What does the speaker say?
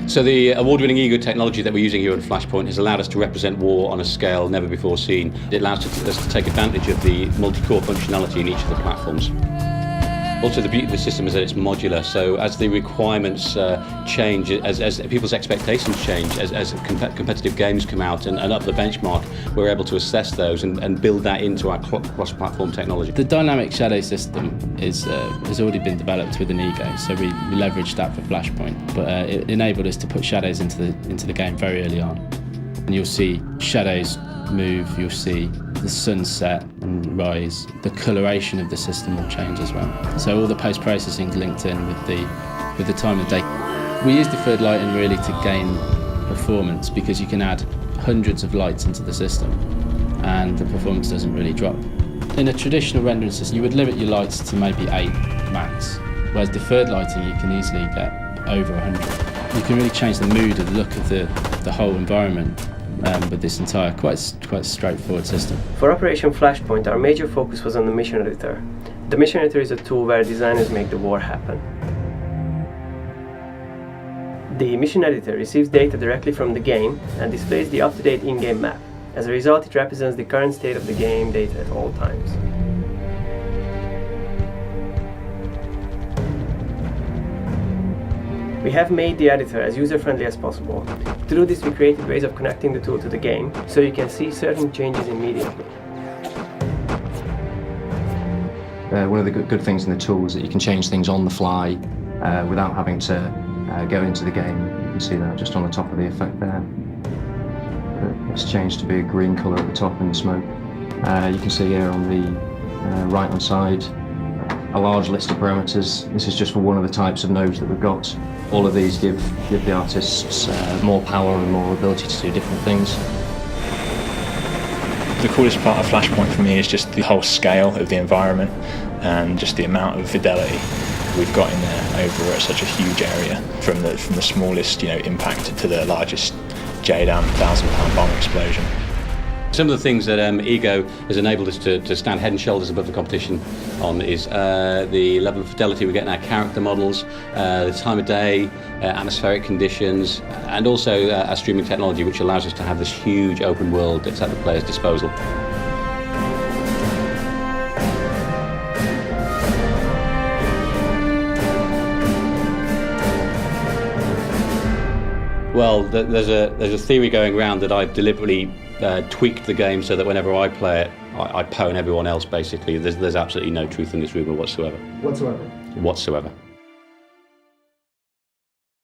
So the award-winning Ego technology that we're using here at Flashpoint has allowed us to represent war on a scale never before seen. It allows us to take advantage of the multi-core functionality in each of the platforms. Also, the beauty of the system is that it's modular, so as the requirements change, as people's expectations change, as competitive games come out and up the benchmark, we're able to assess those and build that into our cross-platform technology. The dynamic shadow system has already been developed within Ego, so we leveraged that for Flashpoint, but it enabled us to put shadows into the game very early on. And you'll see shadows move, you'll see the sunset and rise. The coloration of the system will change as well. So all the post-processing linked in with the time of day. We use deferred lighting really to gain performance because you can add hundreds of lights into the system and the performance doesn't really drop. In a traditional rendering system, you would limit your lights to maybe 8 max, whereas deferred lighting you can easily get over 100. You can really change the mood and the look of the whole environment with this entire quite straightforward system. For Operation Flashpoint, our major focus was on the mission editor. The mission editor is a tool where designers make the war happen. The mission editor receives data directly from the game and displays the up-to-date in-game map. As a result, it represents the current state of the game data at all times. We have made the editor as user-friendly as possible. To do this, we created ways of connecting the tool to the game, so you can see certain changes immediately. One of the good things in the tool is that you can change things on the fly without having to go into the game. You can see that just on the top of the effect there. It's changed to be a green colour at the top in the smoke. You can see here on the right-hand side a large list of parameters. This is just for one of the types of nodes that we've got. All of these give the artists more power and more ability to do different things. The coolest part of Flashpoint for me is just the whole scale of the environment and just the amount of fidelity we've got in there over such a huge area, from the smallest impact to the largest JDAM 1,000-pound bomb explosion. Some of the things that Ego has enabled us to stand head and shoulders above the competition on is the level of fidelity we get in our character models, the time of day, atmospheric conditions, and also our streaming technology, which allows us to have this huge open world that's at the player's disposal. Well, there's a theory going around that I've deliberately tweaked the game so that whenever I play it, I pwn everyone else, basically. There's absolutely no truth in this rumour whatsoever. Whatsoever? Whatsoever.